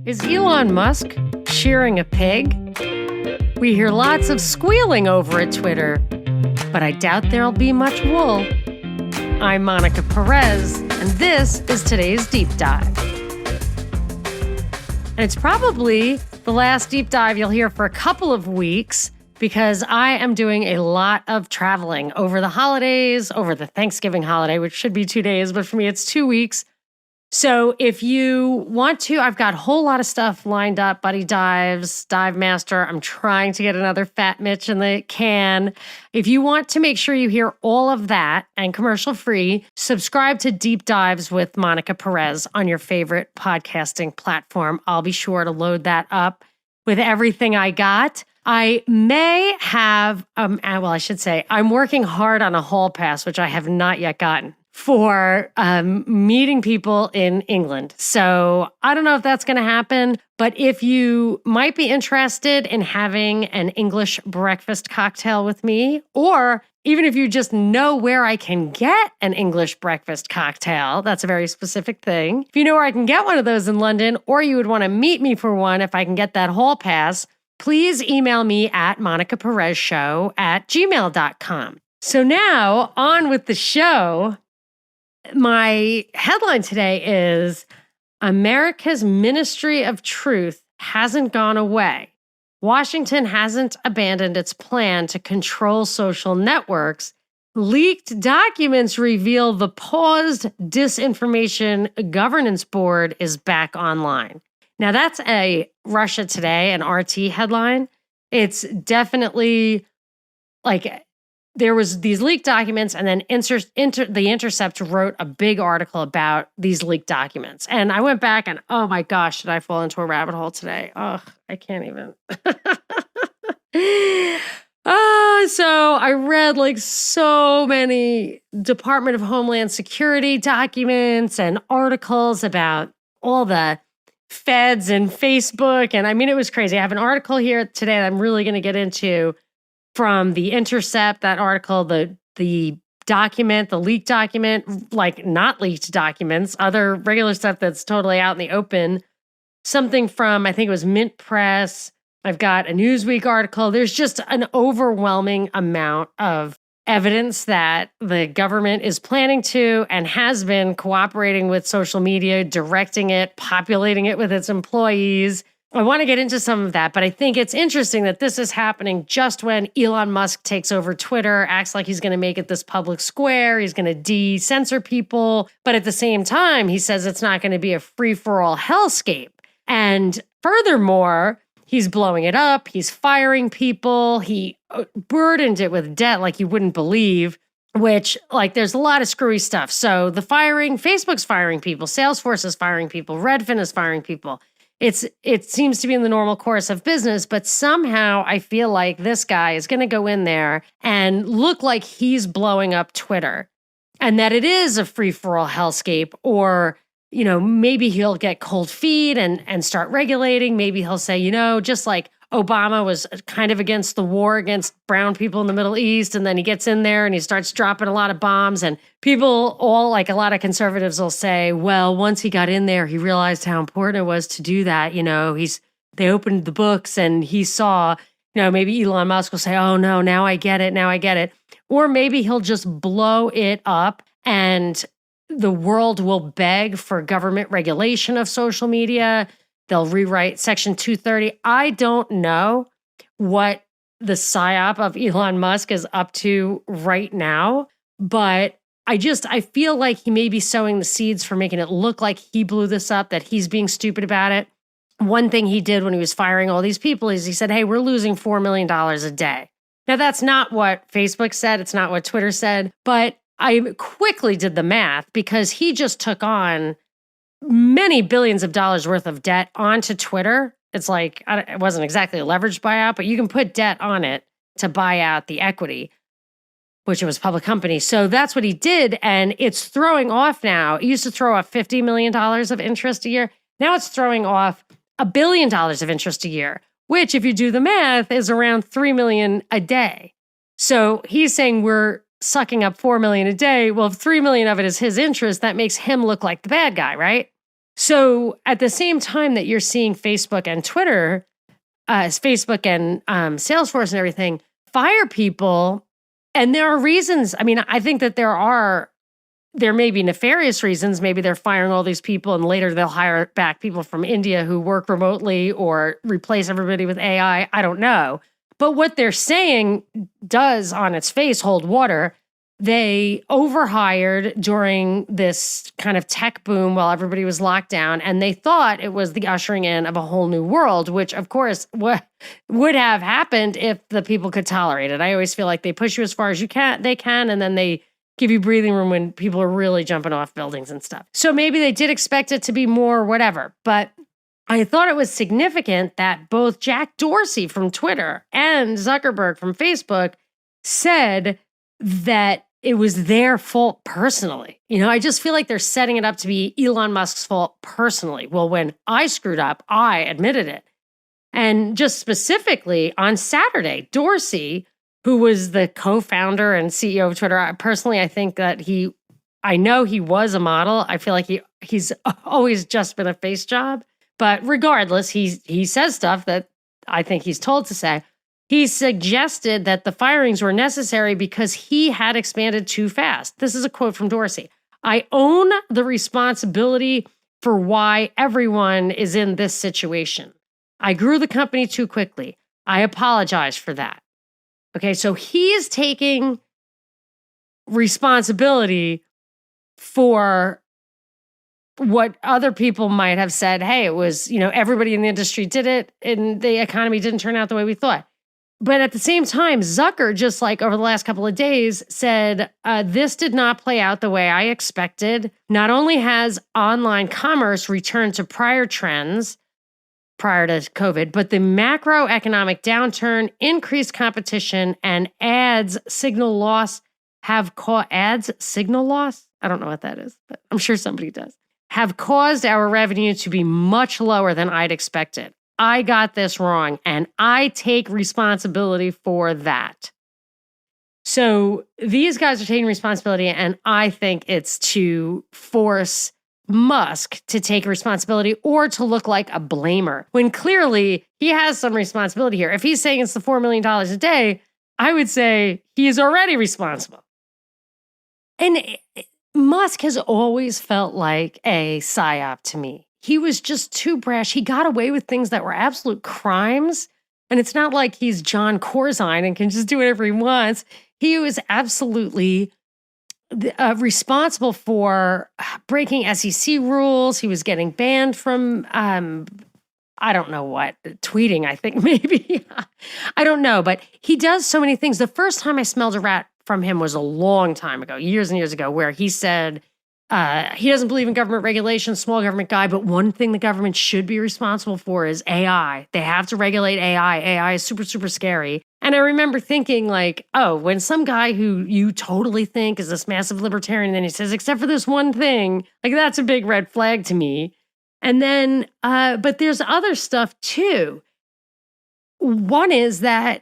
Is Elon Musk shearing a pig? We hear lots of squealing over at Twitter, but I doubt there'll be much wool. I'm Monica Perez, and this is today's Deep Dive. And it's probably the last deep dive you'll hear for a couple of weeks because I am doing a lot of traveling over the holidays, over the Thanksgiving holiday, which should be 2 days, but for me it's 2 weeks. So if you want to, I've got a whole lot of stuff lined up, Buddy Dives, Dive Master. I'm trying to get another Fat Mitch in the can. If you want to make sure you hear all of that and commercial free, subscribe to Deep Dives with Monica Perez on your favorite podcasting platform. I'll be sure to load that up with everything I got. I may have, I should say, I'm working hard on a hall pass, which I have not yet gotten, for meeting people in England. So I don't know if that's going to happen, but if you might be interested in having an English breakfast cocktail with me, or even if you just know where I can get an English breakfast cocktail, that's a very specific thing. If you know where I can get one of those in London, or you would want to meet me for one if I can get that hall pass, please email me at monicaperezshow@gmail.com. So now on with the show. My headline today is America's Ministry of Truth hasn't gone away. Washington hasn't abandoned its plan to control social networks. Leaked documents reveal the paused Disinformation Governance Board is back online. Now that's a Russia Today, an RT headline. It's definitely like there was these leaked documents, and then The Intercept wrote a big article about these leaked documents. And I went back and, oh my gosh, did I fall into a rabbit hole today? Oh, I can't even. So I read like so many Department of Homeland Security documents and articles about all the feds and Facebook. And I mean, it was crazy. I have an article here today that I'm really going to get into from The Intercept, that article, the document, the leaked document, like not leaked documents, other regular stuff that's totally out in the open. Something from, I think it was Mint Press. I've got a Newsweek article. There's just an overwhelming amount of evidence that the government is planning to and has been cooperating with social media, directing it, populating it with its employees. I want to get into some of that, but I think it's interesting that this is happening just when Elon Musk takes over Twitter, acts like he's going to make it this public square, he's going to de-censor people, but at the same time, he says it's not going to be a free-for-all hellscape. And furthermore, he's blowing it up, he's firing people, he burdened it with debt like you wouldn't believe, which, like, there's a lot of screwy stuff. So the firing, Facebook's firing people, Salesforce is firing people, Redfin is firing people. It seems to be in the normal course of business, but somehow I feel like this guy is going to go in there and look like he's blowing up Twitter and that it is a free-for-all hellscape, or, you know, maybe he'll get cold feet and start regulating. Maybe he'll say, you know, just like Obama was kind of against the war against brown people in the Middle East, and then he gets in there and he starts dropping a lot of bombs, and people, all like a lot of conservatives will say, well, once he got in there, he realized how important it was to do that. You know, they opened the books and he saw, you know, maybe Elon Musk will say, oh no, now I get it. Or maybe he'll just blow it up and the world will beg for government regulation of social media. They'll rewrite Section 230. I don't know what the PsyOp of Elon Musk is up to right now, but I feel like he may be sowing the seeds for making it look like he blew this up, that he's being stupid about it. One thing he did when he was firing all these people is he said, hey, we're losing $4 million a day. Now, that's not what Facebook said. It's not what Twitter said, but I quickly did the math because he just took on many billions of dollars worth of debt onto Twitter. It's like, it wasn't exactly a leveraged buyout, but you can put debt on it to buy out the equity, which it was a public company. So that's what he did. And it's throwing off now. It used to throw off $50 million of interest a year. Now it's throwing off $1 billion of interest a year, which if you do the math is around $3 million a day. So he's saying we're sucking up $4 million a day. Well, if $3 million of it is his interest, that makes him look like the bad guy, right? So at the same time that you're seeing Facebook and Twitter, Facebook and Salesforce and everything fire people, and there are reasons. I mean, I think that there may be nefarious reasons. Maybe they're firing all these people and later they'll hire back people from India who work remotely or replace everybody with AI. I don't know. But what they're saying does on its face hold water. They overhired during this kind of tech boom while everybody was locked down, and they thought it was the ushering in of a whole new world, which of course would have happened if the people could tolerate it. I always feel like they push you as far as they can, and then they give you breathing room when people are really jumping off buildings and stuff. So maybe they did expect it to be more whatever, but I thought it was significant that both Jack Dorsey from Twitter and Zuckerberg from Facebook said that it was their fault personally. I just feel like they're setting it up to be Elon Musk's fault personally. Well, when I screwed up, I admitted it. And just specifically on Saturday, Dorsey, who was the co-founder and CEO of Twitter, personally, I think that I know he was a model. I feel like he's always just been a face job. But regardless, he says stuff that I think he's told to say. He suggested that the firings were necessary because he had expanded too fast. This is a quote from Dorsey. I own the responsibility for why everyone is in this situation. I grew the company too quickly. I apologize for that. Okay, so he is taking responsibility for what other people might have said, hey, it was, everybody in the industry did it and the economy didn't turn out the way we thought. But at the same time, Zucker, just like over the last couple of days, said, this did not play out the way I expected. Not only has online commerce returned to prior trends prior to COVID, but the macroeconomic downturn, increased competition, and ads signal loss have caused ads signal loss? I don't know what that is, but I'm sure somebody does. Have caused our revenue to be much lower than I'd expected. I got this wrong, and I take responsibility for that. So these guys are taking responsibility, and I think it's to force Musk to take responsibility or to look like a blamer, when clearly he has some responsibility here. If he's saying it's the $4 million a day, I would say he is already responsible. And Musk has always felt like a PsyOp to me. He was just too brash. He got away with things that were absolute crimes. And it's not like he's John Corzine and can just do whatever he wants. He was absolutely responsible for breaking SEC rules. He was getting banned from, I don't know what, tweeting, I think maybe. I don't know, but he does so many things. The first time I smelled a rat from him was a long time ago, years and years ago, where he said, he doesn't believe in government regulation, small government guy, but one thing the government should be responsible for is AI. They have to regulate AI. AI is super, super scary. And I remember thinking like, oh, when some guy who you totally think is this massive libertarian, then he says, except for this one thing, like that's a big red flag to me. And then, but there's other stuff too. One is that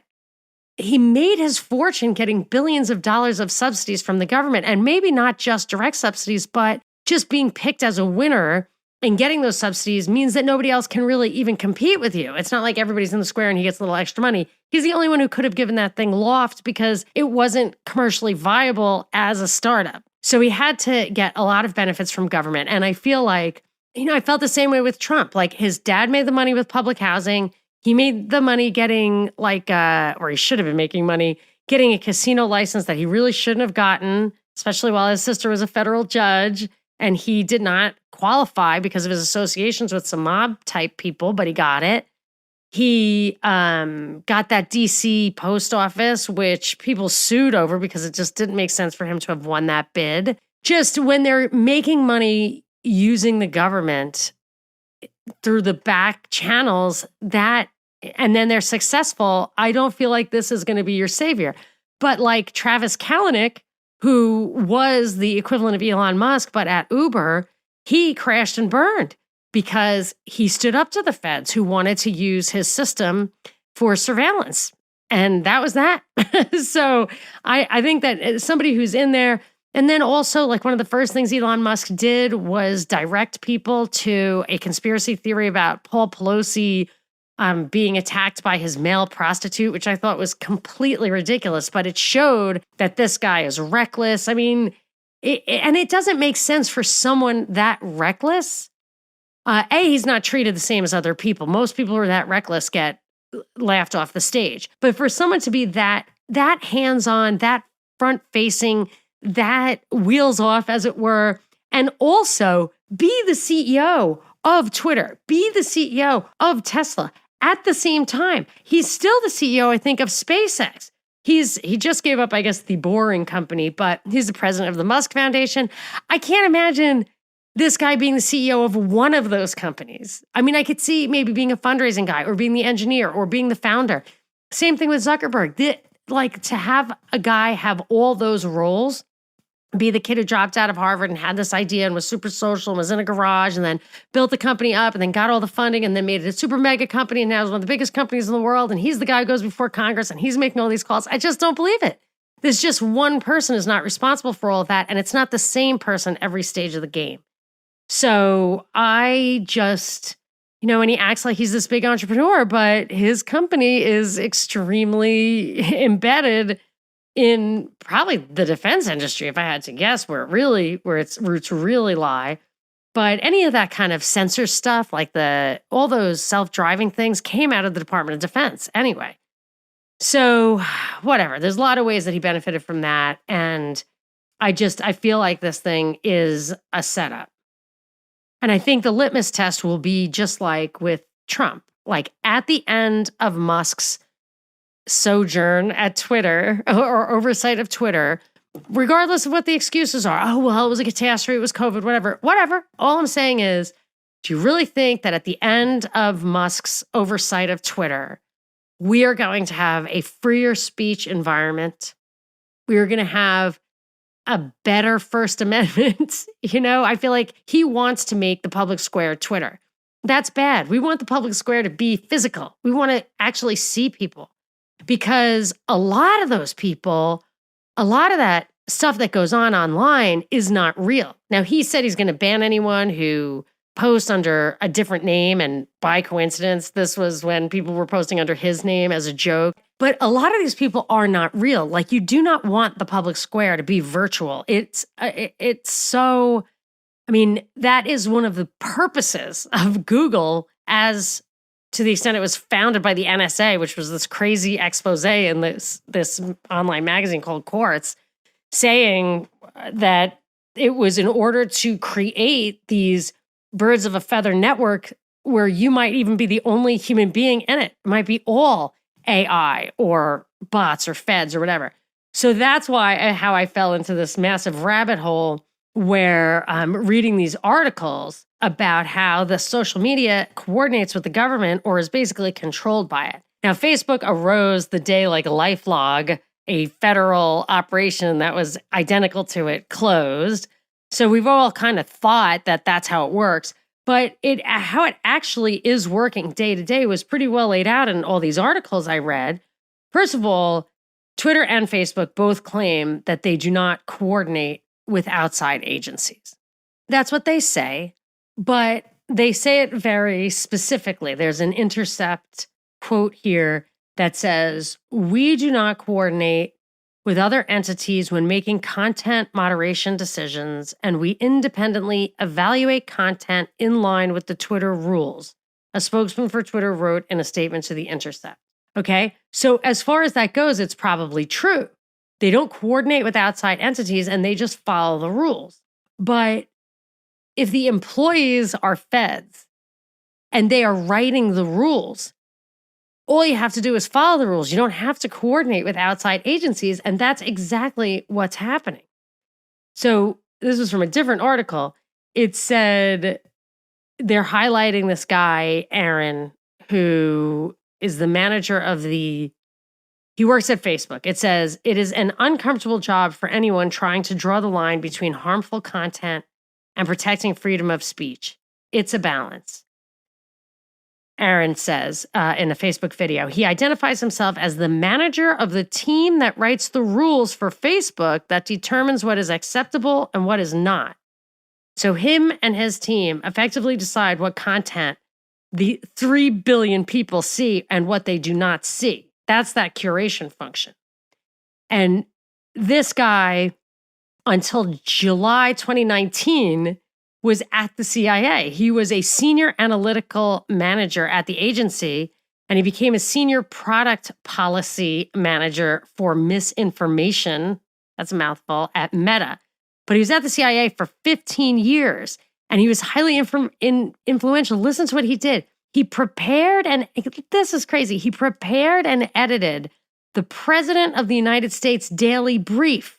he made his fortune getting billions of dollars of subsidies from the government, and maybe not just direct subsidies, but just being picked as a winner and getting those subsidies means that nobody else can really even compete with you. It's not like everybody's in the square and he gets a little extra money. He's the only one who could have given that thing loft because it wasn't commercially viable as a startup. So he had to get a lot of benefits from government. And I feel like, I felt the same way with Trump. Like his dad made the money with public housing. He made the money getting or he should have been making money, getting a casino license that he really shouldn't have gotten, especially while his sister was a federal judge. And he did not qualify because of his associations with some mob type people, but he got it. He got that DC post office, which people sued over because it just didn't make sense for him to have won that bid. Just when they're making money using the government through the back channels, and then they're successful, I don't feel like this is going to be your savior. But like Travis Kalanick, who was the equivalent of Elon Musk, but at Uber, he crashed and burned because he stood up to the feds who wanted to use his system for surveillance. And that was that. So I think that somebody who's in there, And then also, like, one of the first things Elon Musk did was direct people to a conspiracy theory about Paul Pelosi being attacked by his male prostitute, which I thought was completely ridiculous. But it showed that this guy is reckless. I mean, and it doesn't make sense for someone that reckless. He's not treated the same as other people. Most people who are that reckless get laughed off the stage. But for someone to be that hands-on, that front-facing, that wheels off, as it were, and also be the CEO of Twitter, be the CEO of Tesla at the same time. He's still the CEO, I think, of SpaceX. He just gave up, I guess, the Boring Company, but he's the president of the Musk Foundation. I can't imagine this guy being the CEO of one of those companies. I mean, I could see maybe being a fundraising guy or being the engineer or being the founder. Same thing with Zuckerberg. Like, to have a guy have all those roles, be the kid who dropped out of Harvard and had this idea and was super social and was in a garage and then built the company up and then got all the funding and then made it a super mega company and now is one of the biggest companies in the world. And he's the guy who goes before Congress and he's making all these calls. I just don't believe it. There's just one person is not responsible for all of that. And it's not the same person every stage of the game. So I just, and he acts like he's this big entrepreneur, but his company is extremely embedded in probably the defense industry, if I had to guess, where its roots really lie. But any of that kind of sensor stuff, like all those self-driving things, came out of the Department of Defense anyway. So whatever, there's a lot of ways that he benefited from that. And I feel like this thing is a setup. And I think the litmus test will be just like with Trump. Like, at the end of Musk's sojourn at Twitter or oversight of Twitter, regardless of what the excuses are, oh, well, it was a catastrophe, it was COVID, whatever. All I'm saying is, do you really think that at the end of Musk's oversight of Twitter, we are going to have a freer speech environment? We are going to have a better First Amendment? I feel like he wants to make the public square Twitter. That's bad. We want the public square to be physical. We want to actually see people, because a lot of those people, a lot of that stuff that goes on online is not real. Now, he said he's going to ban anyone who posts under a different name. And by coincidence, this was when people were posting under his name as a joke. But a lot of these people are not real. Like, you do not want the public square to be virtual. It's so, that is one of the purposes of Google, as to the extent it was founded by the NSA, which was this crazy expose in this online magazine called Quartz, saying that it was in order to create these birds of a feather network where you might even be the only human being in it. It might be all AI or bots or feds or whatever. So that's how I fell into this massive rabbit hole where I'm reading these articles about how the social media coordinates with the government or is basically controlled by it. Now, Facebook arose the day like LifeLog, a federal operation that was identical to it, closed. So we've all kind of thought that that's how it works. But how it actually is working day to day was pretty well laid out in all these articles I read. First of all, Twitter and Facebook both claim that they do not coordinate with outside agencies. That's what they say, but they say it very specifically. There's an Intercept quote here that says, "We do not coordinate with other entities when making content moderation decisions, and we independently evaluate content in line with the Twitter rules," a spokesman for Twitter wrote in a statement to The Intercept. Okay, so as far as that goes, it's probably true. They don't coordinate with outside entities and they just follow the rules. But if the employees are feds and they are writing the rules, all you have to do is follow the rules. You don't have to coordinate with outside agencies. And that's exactly what's happening. So this was from a different article. It said they're highlighting this guy, Aaron, who is the manager of he works at Facebook. It says, "It is an uncomfortable job for anyone trying to draw the line between harmful content and protecting freedom of speech. It's a balance." Aaron says in a Facebook video, he identifies himself as the manager of the team that writes the rules for Facebook that determines what is acceptable and what is not. So him and his team effectively decide what content the 3 billion people see and what they do not see. That's that curation function. And this guy, until July 2019, was at the CIA. He was a senior analytical manager at the agency, and he became a senior product policy manager for misinformation. That's a mouthful, at Meta. But he was at the CIA for 15 years, and he was highly influential. Listen to what he did. He prepared, and this is crazy, he prepared and edited the President of the United States daily brief,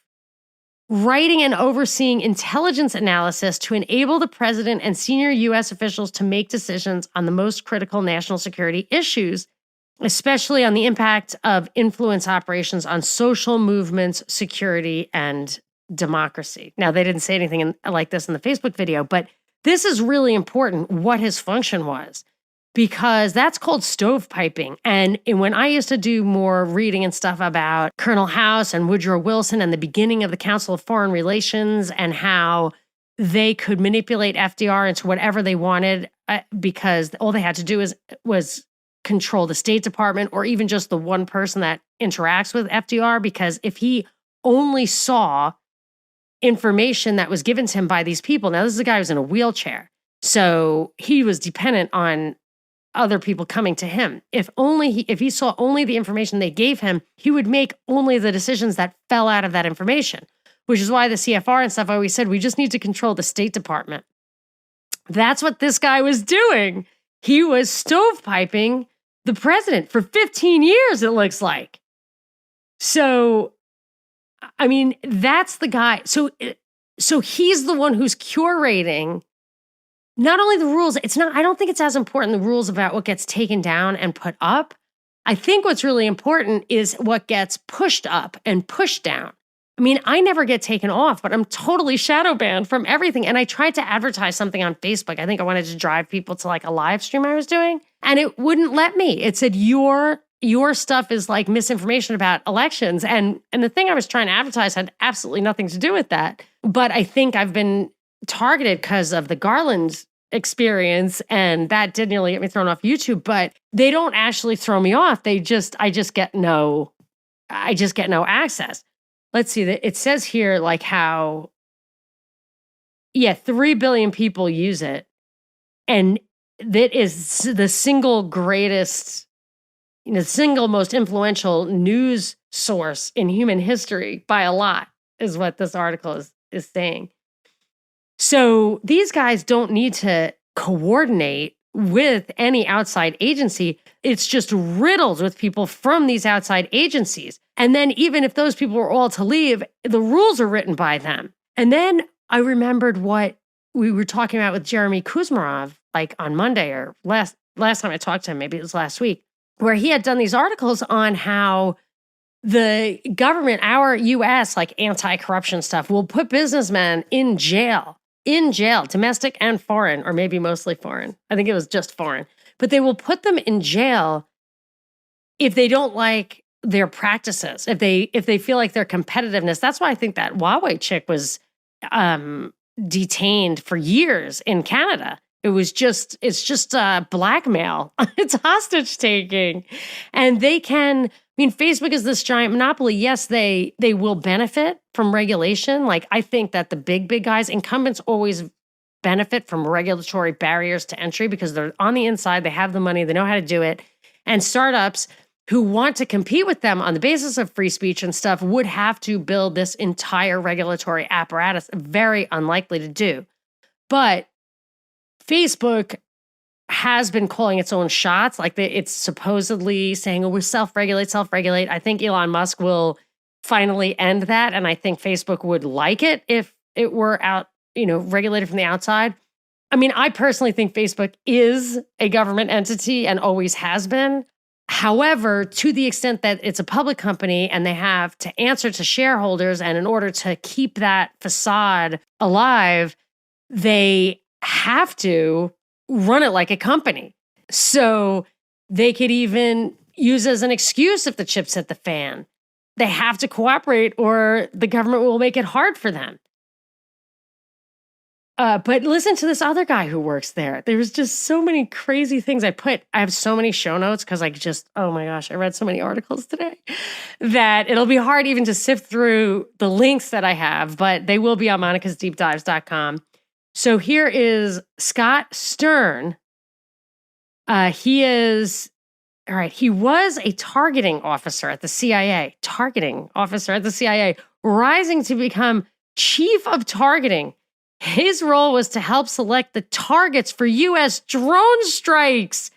writing and overseeing intelligence analysis to enable the president and senior U.S. officials to make decisions on the most critical national security issues, especially on the impact of influence operations on social movements, security, and democracy. Now, they didn't say anything like this in the Facebook video, but this is really important, what his function was, because that's called stovepiping. And when I used to do more reading and stuff about Colonel House and Woodrow Wilson and the beginning of the Council of Foreign Relations and how they could manipulate FDR into whatever they wanted because all they had to do was control the State Department or even just the one person that interacts with FDR, because if he only saw information that was given to him by these people. Now, this is a guy who's in a wheelchair, so he was dependent on other people coming to him. If he saw only the information they gave him, he would make only the decisions that fell out of that information, which is why the CFR and stuff always said, we just need to control the State Department. That's what this guy was doing. He was stovepiping the president for 15 years, it looks like. So, I mean, that's the guy. So he's the one who's curating not only the rules. I don't think it's as important, the rules about what gets taken down and put up. I think what's really important is what gets pushed up and pushed down. I mean, I never get taken off, but I'm totally shadow banned from everything. And I tried to advertise something on Facebook. I think I wanted to drive people to like a live stream I was doing, and it wouldn't let me. It said, your stuff is like misinformation about elections. And the thing I was trying to advertise had absolutely nothing to do with that. But I think I've been targeted because of the Garland experience, and that did nearly get me thrown off YouTube. But they don't actually throw me off. I just get no access. Let's see, it says here like how, 3 billion people use it. And that is the single greatest, the single most influential news source in human history by a lot, is what this article is saying. So these guys don't need to coordinate with any outside agency. It's just riddled with people from these outside agencies. And then even if those people were all to leave, the rules are written by them. And then I remembered what we were talking about with Jeremy Kuzmarov, like on Monday or last time I talked to him, maybe it was last week, where he had done these articles on how the government, our US, like anti-corruption stuff, will put businessmen in jail, domestic and foreign, or maybe mostly foreign. I think it was just foreign. But they will put them in jail if they don't like their practices, if they feel like their competitiveness. That's why I think that Huawei chick was detained for years in Canada. It's just blackmail. It's hostage taking. And Facebook is this giant monopoly. Yes, they will benefit from regulation. Like, I think that the big guys, incumbents always benefit from regulatory barriers to entry because they're on the inside, they have the money, they know how to do it. And startups who want to compete with them on the basis of free speech and stuff would have to build this entire regulatory apparatus. Very unlikely to do. But Facebook has been calling its own shots. Like it's supposedly saying, oh, we're self-regulate. I think Elon Musk will finally end that. And I think Facebook would like it if it were out, regulated from the outside. I mean, I personally think Facebook is a government entity and always has been. However, to the extent that it's a public company and they have to answer to shareholders, and in order to keep that facade alive, they have to run it like a company. So they could even use as an excuse if the chips hit the fan. They have to cooperate or the government will make it hard for them. But listen to this other guy who works there. There was just so many crazy things. I have so many show notes because oh my gosh, I read so many articles today that it'll be hard even to sift through the links that I have, but they will be on monicasdeepdives.com. So here is Scott Stern. He was a targeting officer at the CIA, rising to become chief of targeting. His role was to help select the targets for U.S. drone strikes.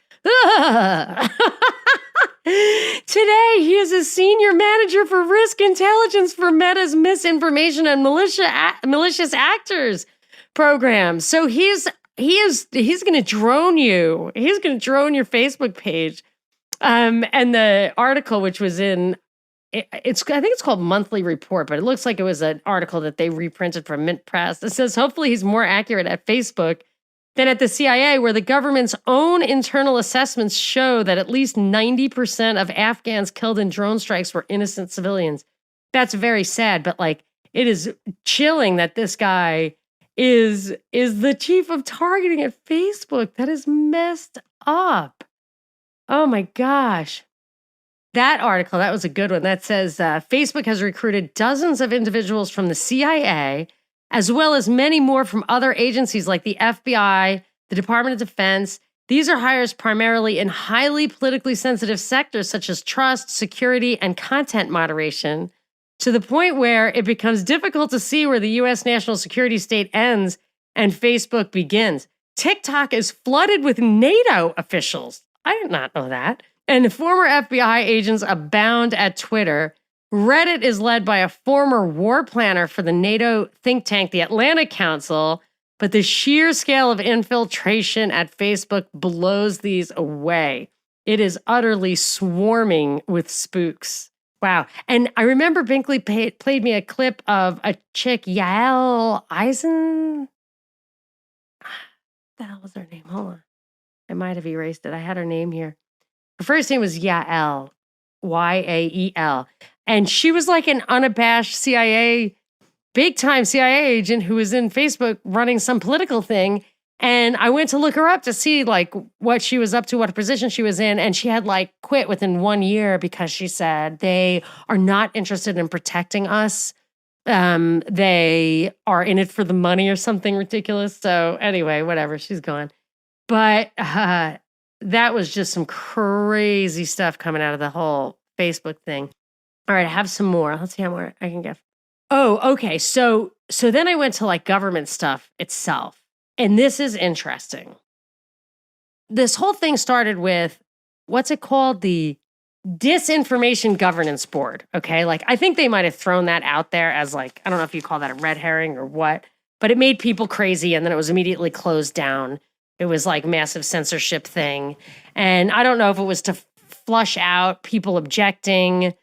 Today, he is a senior manager for risk intelligence for Meta's misinformation and malicious actors program. So he's going to drone you. He's going to drone your Facebook page. And the article, which was in, I think it's called Monthly Report, but it looks like it was an article that they reprinted from Mint Press. It says, hopefully he's more accurate at Facebook than at the CIA, where the government's own internal assessments show that at least 90% of Afghans killed in drone strikes were innocent civilians. That's very sad, but like, it is chilling that this guy is the chief of targeting at Facebook. That is messed up. Oh my gosh. That article, that was a good one. That says Facebook has recruited dozens of individuals from the CIA, as well as many more from other agencies like the FBI, the Department of Defense. These are hires primarily in highly politically sensitive sectors such as trust, security, and content moderation, to the point where it becomes difficult to see where the U.S. national security state ends and Facebook begins. TikTok is flooded with NATO officials. I did not know that. And former FBI agents abound at Twitter. Reddit is led by a former war planner for the NATO think tank, the Atlantic Council, but the sheer scale of infiltration at Facebook blows these away. It is utterly swarming with spooks. Wow. And I remember Binkley played me a clip of a chick, Yael Eisen. What the hell was her name? Hold on. I might have erased it. I had her name here. Her first name was Yael, Yael. And she was like an unabashed big-time CIA agent who was in Facebook running some political thing. And I went to look her up to see like what she was up to, what position she was in. And she had like quit within 1 year because she said they are not interested in protecting us. They are in it for the money or something ridiculous. So anyway, whatever, she's gone. But that was just some crazy stuff coming out of the whole Facebook thing. All right, I have some more. Let's see how more I can get. Oh, okay. So then I went to like government stuff itself. And this is interesting. This whole thing started with, what's it called? The Disinformation Governance Board. Okay, like I think they might have thrown that out there as like, I don't know if you call that a red herring or what, but it made people crazy and then it was immediately closed down. It was like massive censorship thing. And I don't know if it was to flush out people objecting,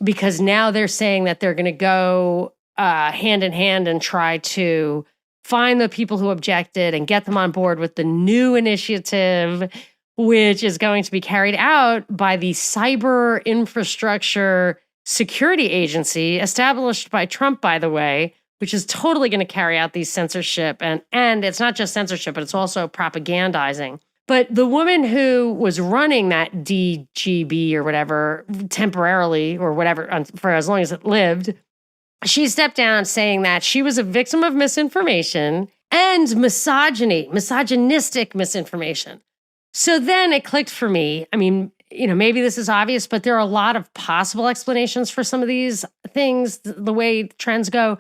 because now they're saying that they're going to go hand in hand and try to find the people who objected and get them on board with the new initiative, which is going to be carried out by the Cyber Infrastructure Security Agency, established by Trump, by the way, which is totally going to carry out these censorship. And it's not just censorship, but it's also propagandizing. But the woman who was running that DGB or whatever temporarily or whatever for as long as it lived, she stepped down saying that she was a victim of misinformation and misogynistic misinformation. So then it clicked for me. I mean, maybe this is obvious, but there are a lot of possible explanations for some of these things, the way trends go.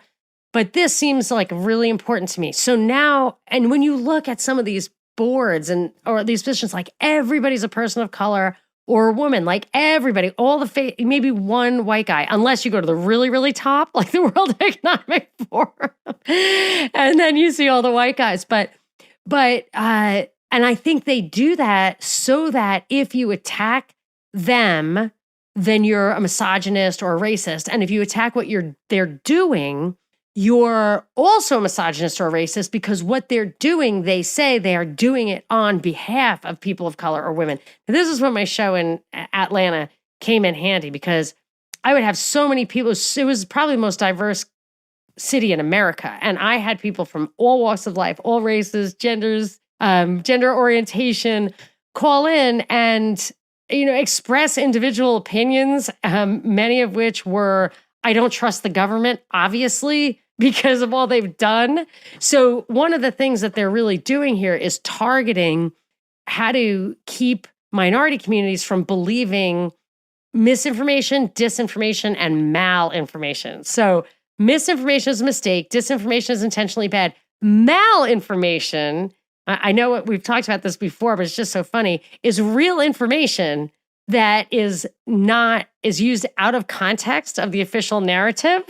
But this seems like really important to me. So now, and when you look at some of these boards or these positions, like everybody's a person of color or a woman, like everybody, maybe one white guy, unless you go to the really, really top, like the World Economic Forum, and then you see all the white guys. But and I think they do that so that if you attack them, then you're a misogynist or a racist. And if you attack what they're doing, you're also a misogynist or a racist because what they're doing, they say they are doing it on behalf of people of color or women. And this is when my show in Atlanta came in handy because I would have so many people. It was probably the most diverse city in America. And I had people from all walks of life, all races, genders, gender orientation call in and, express individual opinions, many of which were, I don't trust the government, obviously, because of all they've done. So one of the things that they're really doing here is targeting how to keep minority communities from believing misinformation, disinformation, and malinformation. So misinformation is a mistake. Disinformation is intentionally bad. Malinformation, I know we've talked about this before, but it's just so funny, is real information that is used out of context of the official narrative.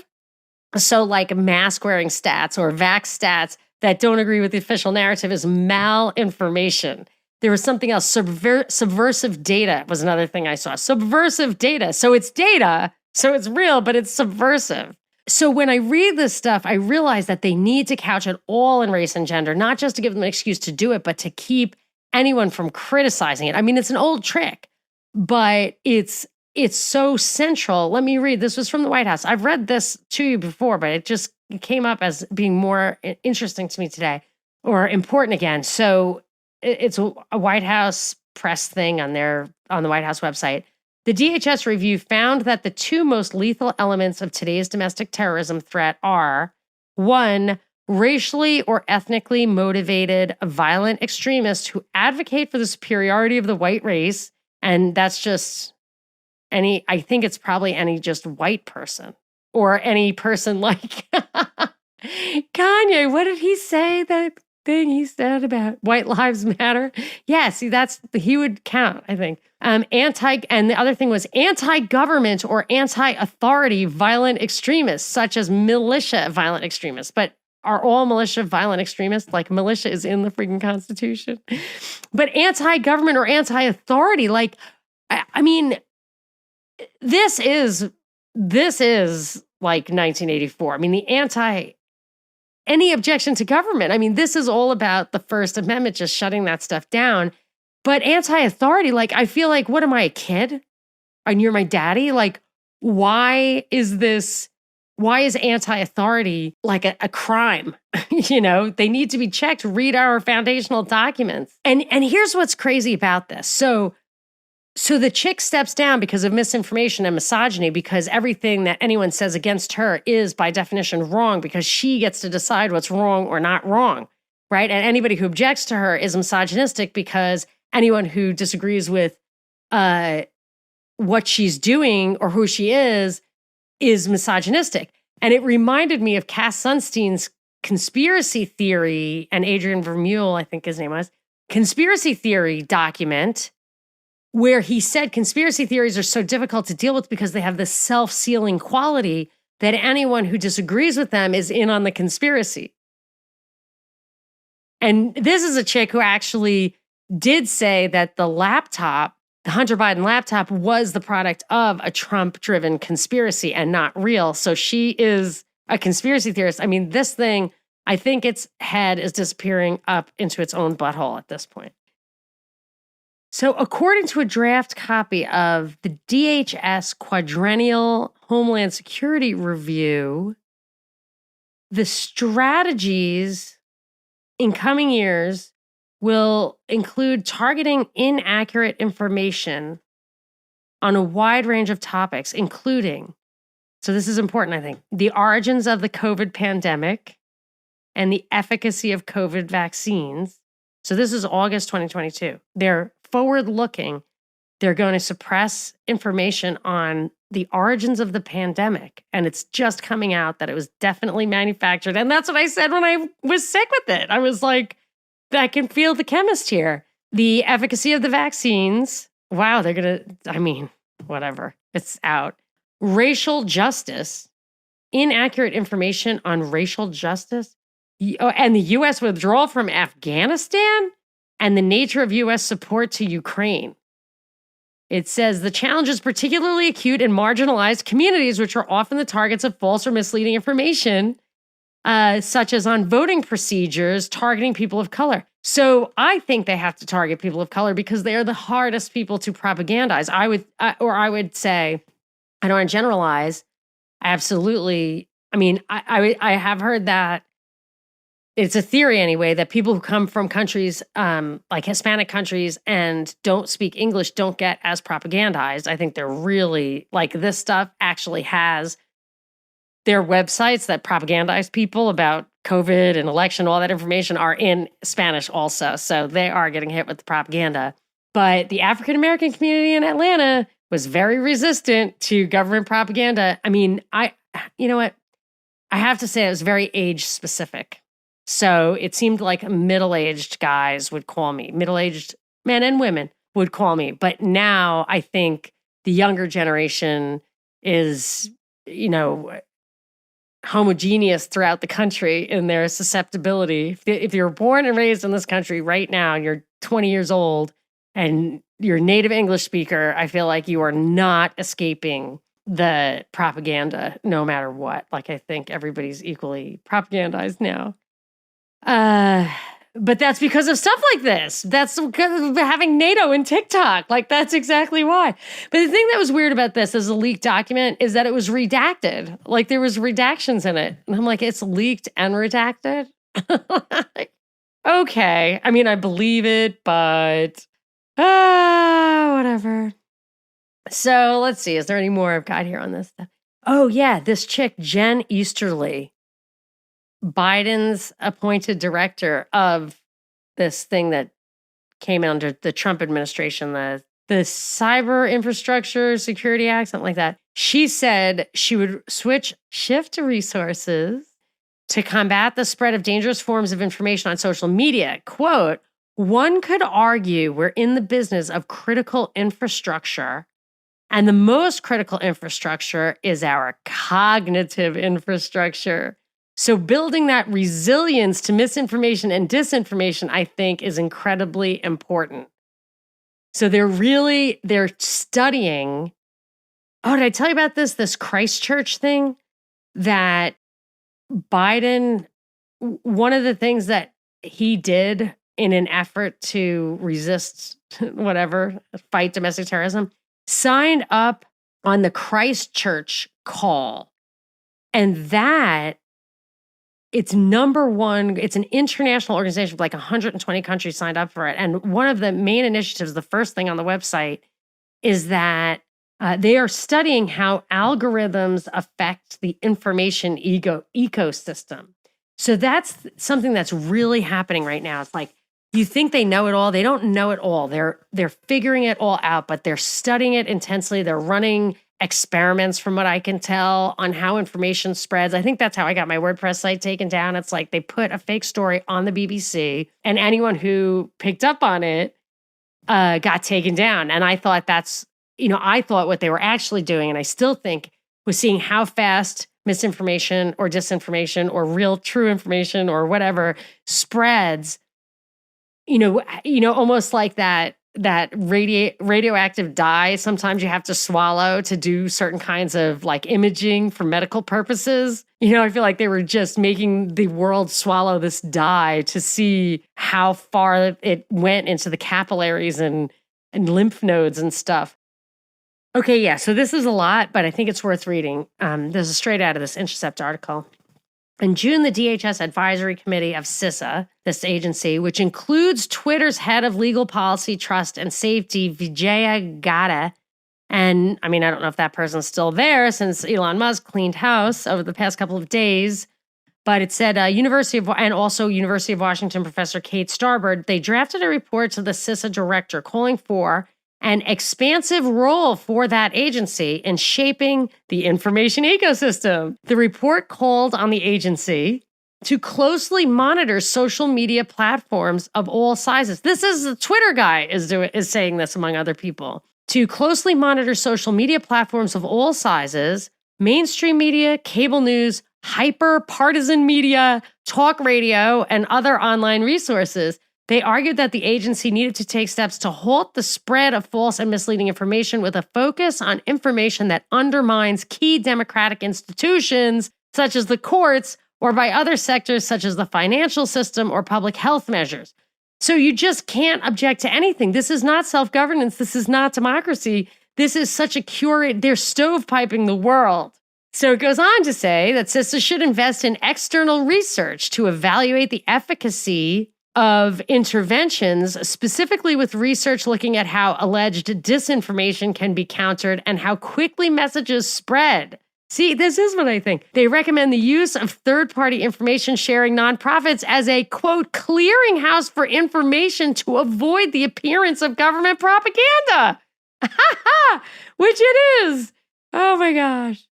So like mask wearing stats or vax stats that don't agree with the official narrative is malinformation. There was something else. Subversive data was another thing I saw. Subversive data. So it's data, so it's real, but it's subversive. So when I read this stuff, I realize that they need to couch it all in race and gender, not just to give them an excuse to do it, but to keep anyone from criticizing it. I mean, it's an old trick, but it's so central. Let me read. This was from the White House. I've read this to you before, but it came up as being more interesting to me today or important again. So it's a White House press thing on the White House website. The DHS review found that the two most lethal elements of today's domestic terrorism threat are, one, racially or ethnically motivated violent extremists who advocate for the superiority of the white race. And that's just I think it's probably any just white person or any person like Kanye. What did he say? That thing he said about white lives matter. Yeah, see, he would count, I think. And the other thing was anti-government or anti-authority violent extremists, such as militia violent extremists. But are all militia violent extremists? Like militia is in the freaking Constitution. But anti-government or anti-authority, like, I mean, this is like 1984. I mean, any objection to government. I mean, this is all about the First Amendment, just shutting that stuff down. But anti-authority, like, I feel like, what am I, a kid? And you're my daddy? Like, why is anti-authority like a crime? They need to be checked. Read our foundational documents. And here's what's crazy about this. So the chick steps down because of misinformation and misogyny, because everything that anyone says against her is by definition wrong, because she gets to decide what's wrong or not wrong, right? And anybody who objects to her is misogynistic because anyone who disagrees with what she's doing or who she is misogynistic. And it reminded me of Cass Sunstein's conspiracy theory and Adrian Vermeule, I think his name was, conspiracy theory document, where he said conspiracy theories are so difficult to deal with because they have this self-sealing quality that anyone who disagrees with them is in on the conspiracy. And this is a chick who actually did say that the Hunter Biden laptop, was the product of a Trump-driven conspiracy and not real. So she is a conspiracy theorist. I mean, this thing, I think its head is disappearing up into its own butthole at this point. So according to a draft copy of the DHS Quadrennial Homeland Security Review, the strategies in coming years will include targeting inaccurate information on a wide range of topics, including, so this is important, I think, the origins of the COVID pandemic and the efficacy of COVID vaccines. So this is August 2022. They're forward-looking. They're going to suppress information on the origins of the pandemic. And it's just coming out that it was definitely manufactured. And that's what I said when I was sick with it. I was like, I can feel the chemist here. The efficacy of the vaccines. Wow, they're going to, whatever. It's out. Racial justice. Inaccurate information on racial justice. And the U.S. withdrawal from Afghanistan. And the nature of U.S. support to Ukraine. It says the challenge is particularly acute in marginalized communities, which are often the targets of false or misleading information. such as on voting procedures targeting people of color. So I think they have to target people of color because they are the hardest people to propagandize. I would say, I don't want to generalize. Absolutely. I mean, I have heard that it's a theory anyway that people who come from countries like Hispanic countries and don't speak English don't get as propagandized. I think they're really like this stuff actually has their websites that propagandize people about COVID and election, all that information are in Spanish also. So they are getting hit with the propaganda. But the African-American community in Atlanta was very resistant to government propaganda. I mean, you know what? I have to say it was very age specific. So it seemed like middle-aged guys would call me, middle-aged men and women would call me. But now I think the younger generation is, homogeneous throughout the country in their susceptibility. If you're born and raised in this country right now and you're 20 years old and you're a native English speaker, I feel like you are not escaping the propaganda no matter what. Like I think everybody's equally propagandized now. But that's because of stuff like this. That's because of having NATO and TikTok. Like, that's exactly why. But the thing that was weird about this as a leaked document is that it was redacted. Like, there was redactions in it. And I'm like, it's leaked and redacted? Okay. I mean, I believe it, but whatever. So let's see. Is there any more I've got here on this stuff? Oh, yeah. This chick, Jen Easterly, Biden's appointed director of this thing that came under the Trump administration, the Cyber Infrastructure Security Act, something like that. She said she would shift resources to combat the spread of dangerous forms of information on social media. Quote, one could argue we're in the business of critical infrastructure, and the most critical infrastructure is our cognitive infrastructure. So building that resilience to misinformation and disinformation, I think, is incredibly important. So they're studying. Oh, did I tell you about this Christchurch thing? That Biden, one of the things that he did in an effort to resist fight domestic terrorism, signed up on the Christchurch call. And that, it's number one. It's an international organization with like 120 countries signed up for it. And one of the main initiatives, the first thing on the website, is that they are studying how algorithms affect the information ecosystem. So that's something that's really happening right now. It's like, you think they know it all. They don't know it all. They're figuring it all out, but they're studying it intensely. They're running experiments, from what I can tell, on how information spreads. I think that's how I got my WordPress site taken down. It's like they put a fake story on the BBC, and anyone who picked up on it got taken down. And I thought I thought what they were actually doing, and I still think, was seeing how fast misinformation or disinformation or real true information or whatever spreads. Almost like that radioactive dye sometimes you have to swallow to do certain kinds of like imaging for medical purposes. I feel like they were just making the world swallow this dye to see how far it went into the capillaries and lymph nodes and stuff. Okay, yeah, so this is a lot, but I think it's worth reading. This is straight out of this Intercept article. In June, the DHS Advisory Committee of CISA, this agency, which includes Twitter's head of legal policy, trust, and safety, Vijaya Gadde, and I don't know if that person's still there since Elon Musk cleaned house over the past couple of days, but it said University of Washington professor Kate Starbird, they drafted a report to the CISA director calling for an expansive role for that agency in shaping the information ecosystem. The report called on the agency to closely monitor social media platforms of all sizes. This is the Twitter guy is saying this, among other people. To closely monitor social media platforms of all sizes, mainstream media, cable news, hyper-partisan media, talk radio, and other online resources. They argued that the agency needed to take steps to halt the spread of false and misleading information with a focus on information that undermines key democratic institutions, such as the courts, or by other sectors such as the financial system or public health measures. So you just can't object to anything. This is not self-governance. This is not democracy. This is such a they're stovepiping the world. So it goes on to say that CISA should invest in external research to evaluate the efficacy of interventions, specifically with research looking at how alleged disinformation can be countered and how quickly messages spread. See, this is what I think. They recommend the use of third-party information sharing nonprofits as a, quote, clearinghouse for information to avoid the appearance of government propaganda. Which it is. Oh my gosh.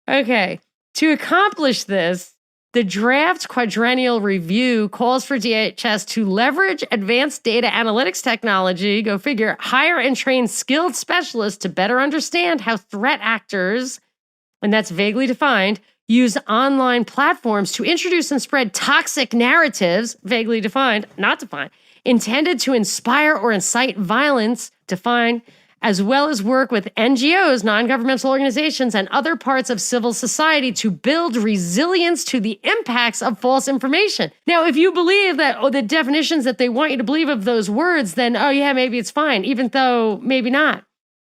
Okay. To accomplish this, the draft quadrennial review calls for DHS to leverage advanced data analytics technology, go figure, hire and train skilled specialists to better understand how threat actors, and that's vaguely defined, use online platforms to introduce and spread toxic narratives, vaguely defined, not defined, intended to inspire or incite violence, defined, as well as work with NGOs, non-governmental organizations, and other parts of civil society to build resilience to the impacts of false information. Now, if you believe that, the definitions that they want you to believe of those words, then, yeah, maybe it's fine, even though maybe not.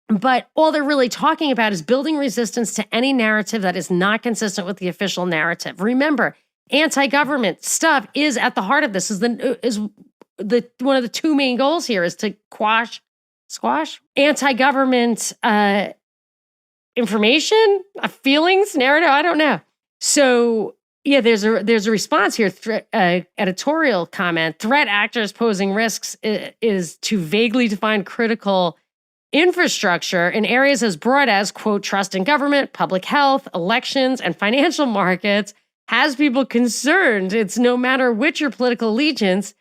But all they're really talking about is building resistance to any narrative that is not consistent with the official narrative. Remember, anti-government stuff is at the heart of this. Is one of the two main goals here is to squash anti-government information, feelings, narrative. I don't know. So yeah, there's a response here. Editorial comment: threat actors posing risks is to vaguely define critical infrastructure in areas as broad as, quote, trust in government, public health, elections, and financial markets has people concerned. It's no matter which your political allegiance,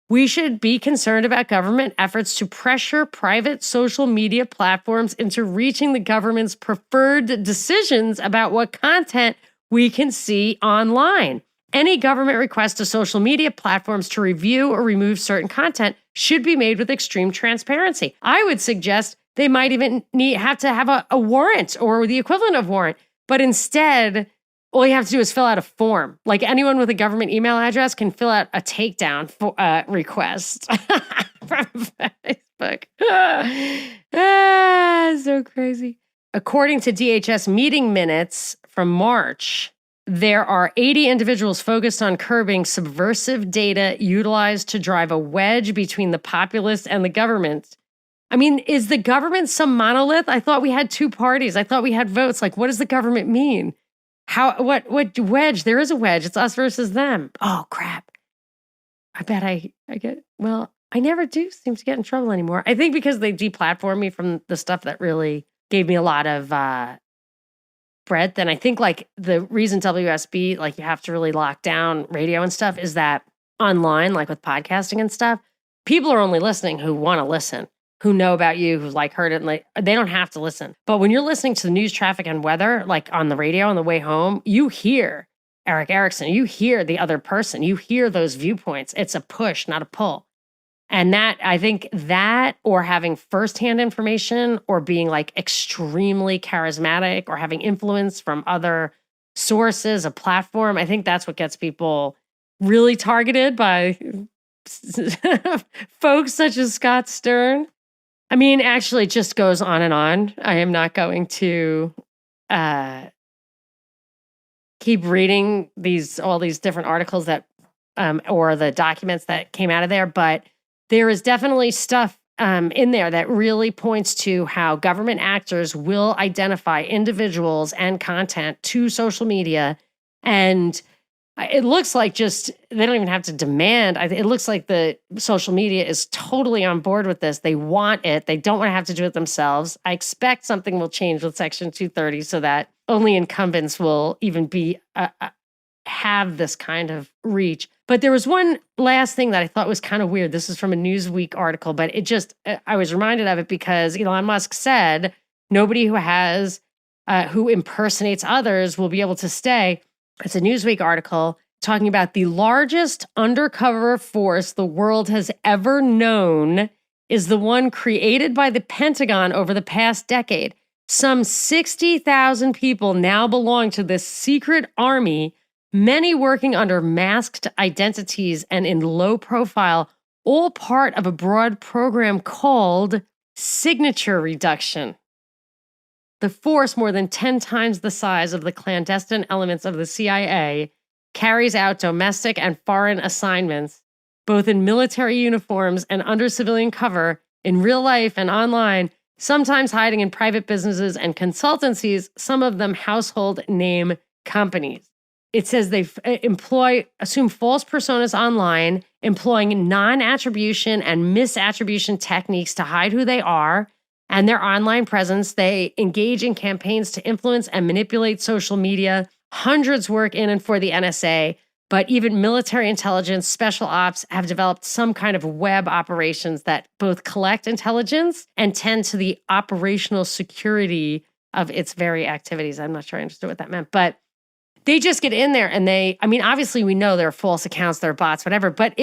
we should be concerned about government efforts to pressure private social media platforms into reaching the government's preferred decisions about what content we can see online. Any government request to social media platforms to review or remove certain content should be made with extreme transparency. I would suggest they might even have to have a warrant or the equivalent of warrant, but instead, all you have to do is fill out a form. Like anyone with a government email address can fill out a takedown request from Facebook. So crazy. According to DHS meeting minutes from March, there are 80 individuals focused on curbing subversive data utilized to drive a wedge between the populace and the government. I mean, is the government some monolith? I thought we had two parties. I thought we had votes. Like, what does the government mean? What wedge? There is a wedge. It's us versus them. Oh, crap. I bet I get, well, I never do seem to get in trouble anymore. I think because they deplatformed me from the stuff that really gave me a lot of breadth. And I think like the reason WSB, like you have to really lock down radio and stuff is that online, like with podcasting and stuff, people are only listening who want to listen, who know about you, who's like heard it, and like they don't have to listen. But when you're listening to the news, traffic, and weather, like on the radio on the way home, you hear Eric Erickson, you hear the other person, you hear those viewpoints. It's a push, not a pull. And that, I think that, or having firsthand information, or being like extremely charismatic, or having influence from other sources, a platform, I think that's what gets people really targeted by folks such as Scott Stern. I mean, actually, it just goes on and on. I am not going to keep reading all these different articles that, or the documents that came out of there, but there is definitely stuff in there that really points to how government actors will identify individuals and content to social media. And it looks like just, they don't even have to demand. It looks like the social media is totally on board with this. They want it. They don't want to have to do it themselves. I expect something will change with Section 230 so that only incumbents will even be have this kind of reach. But there was one last thing that I thought was kind of weird. This is from a Newsweek article, but it just, I was reminded of it because Elon Musk said nobody who impersonates others will be able to stay. It's a Newsweek article talking about the largest undercover force the world has ever known is the one created by the Pentagon over the past decade. Some 60,000 people now belong to this secret army many working under masked identities and in low profile, all part of a broad program called signature reduction. The force, more than 10 times the size of the clandestine elements of the CIA, carries out domestic and foreign assignments, both in military uniforms and under civilian cover, in real life and online, sometimes hiding in private businesses and consultancies, some of them household name companies. It says they assume false personas online, employing non-attribution and misattribution techniques to hide who they are and their online presence. They engage in campaigns to influence and manipulate social media. Hundreds work in and for the NSA, but even military intelligence, special ops have developed some kind of web operations that both collect intelligence and tend to the operational security of its very activities. I'm not sure I understood what that meant, but they just get in there and obviously we know there are false accounts, there are bots, whatever, but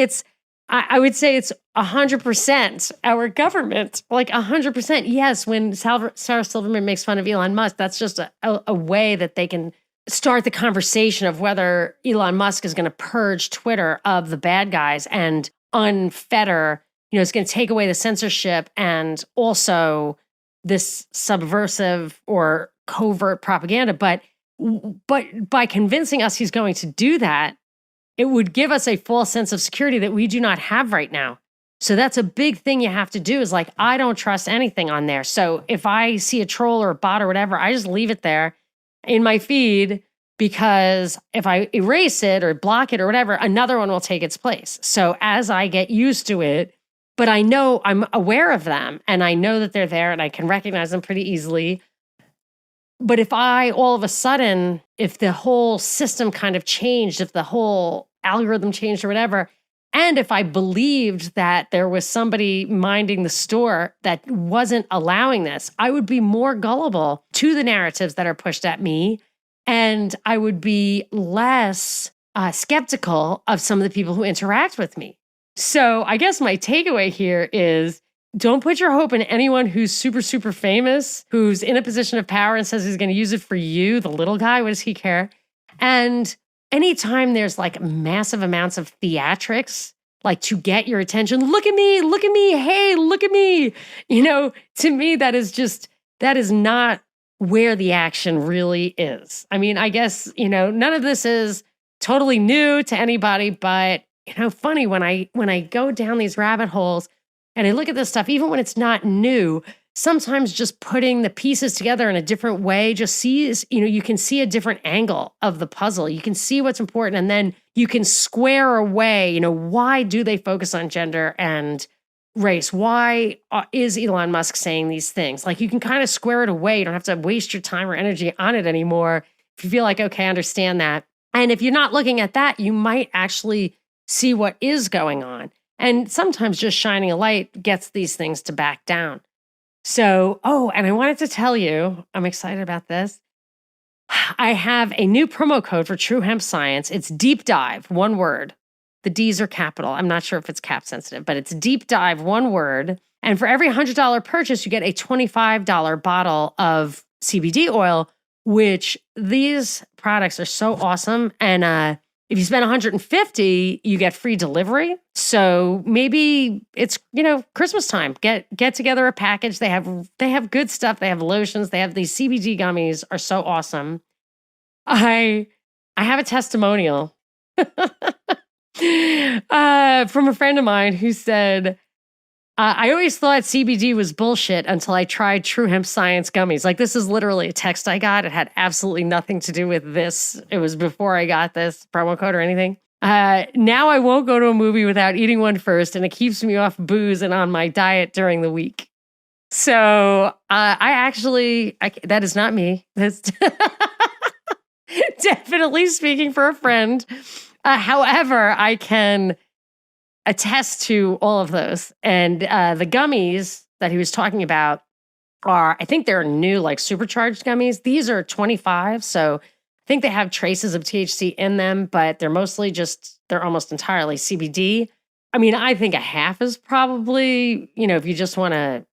I would say it's 100% our government, like 100%. Yes, when Sarah Silverman makes fun of Elon Musk, that's just a way that they can start the conversation of whether Elon Musk is going to purge Twitter of the bad guys and unfetter, it's going to take away the censorship and also this subversive or covert propaganda. But by convincing us he's going to do that, it would give us a false sense of security that we do not have right now. So that's a big thing you have to do is like, I don't trust anything on there. So if I see a troll or a bot or whatever, I just leave it there in my feed, because if I erase it or block it or whatever, another one will take its place. So as I get used to it, but I know I'm aware of them and I know that they're there and I can recognize them pretty easily. But if I all of a sudden, if the whole system kind of changed, if the whole algorithm changed or whatever, and if I believed that there was somebody minding the store that wasn't allowing this, I would be more gullible to the narratives that are pushed at me. And I would be less skeptical of some of the people who interact with me. So I guess my takeaway here is, don't put your hope in anyone who's super, super famous, who's in a position of power and says he's going to use it for you, the little guy. What does he care? And anytime there's like massive amounts of theatrics, like to get your attention, look at me, hey, look at me. To me, that is not where the action really is. I mean, I guess, none of this is totally new to anybody, but, funny when I go down these rabbit holes, and I look at this stuff, even when it's not new, sometimes just putting the pieces together in a different way just sees, you can see a different angle of the puzzle. You can see what's important, and then you can square away, why do they focus on gender and race? Why is Elon Musk saying these things? Like, you can kind of square it away. You don't have to waste your time or energy on it anymore. If you feel like, okay, I understand that. And if you're not looking at that, you might actually see what is going on. And sometimes just shining a light gets these things to back down. So, and I wanted to tell you, I'm excited about this. I have a new promo code for True Hemp Science. It's Deep Dive, one word. The D's are capital. I'm not sure if it's cap sensitive, but it's Deep Dive, one word. And for every $100 purchase, you get a $25 bottle of CBD oil, which these products are so awesome. And if you spend $150, you get free delivery. So maybe it's, Christmas time. Get together a package. They have good stuff. They have lotions. They have these CBD gummies are so awesome. I have a testimonial from a friend of mine who said, I always thought CBD was bullshit until I tried True Hemp Science gummies. Like, this is literally a text I got. It had absolutely nothing to do with this. It was before I got this promo code or anything. Now I won't go to a movie without eating one first, and it keeps me off booze and on my diet during the week. So that is not me. That's definitely speaking for a friend. However, I can attest to all of those. And the gummies that he was talking about I think they're new, like supercharged gummies. These are 25. So I think they have traces of THC in them, but they're almost entirely CBD. I mean, I think a half is probably, if you just want to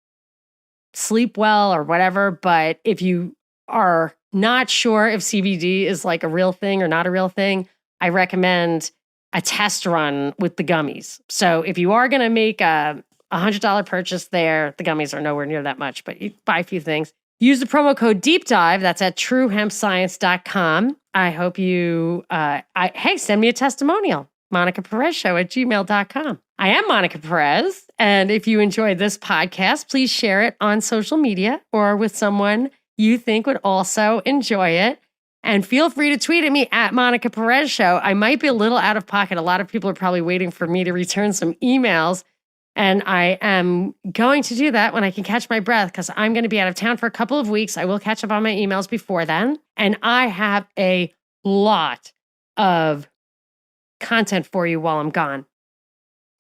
sleep well or whatever. But if you are not sure if CBD is like a real thing or not a real thing, I recommend a test run with the gummies. So if you are going to make a $100 purchase there, the gummies are nowhere near that much, but you buy a few things. Use the promo code Deep Dive. That's at truehempscience.com. I hope you, hey, send me a testimonial. MonicaPerezShow@gmail.com. I am Monica Perez. And if you enjoyed this podcast, please share it on social media or with someone you think would also enjoy it. And feel free to tweet at me at Monica Perez Show. I might be a little out of pocket. A lot of people are probably waiting for me to return some emails. And I am going to do that when I can catch my breath because I'm going to be out of town for a couple of weeks. I will catch up on my emails before then. And I have a lot of content for you while I'm gone.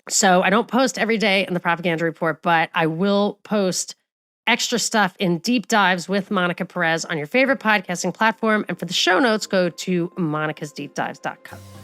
So I don't post every day in the Propaganda Report, but I will post extra stuff in Deep Dives with Monica Perez on your favorite podcasting platform. And for the show notes, go to monicasdeepdives.com.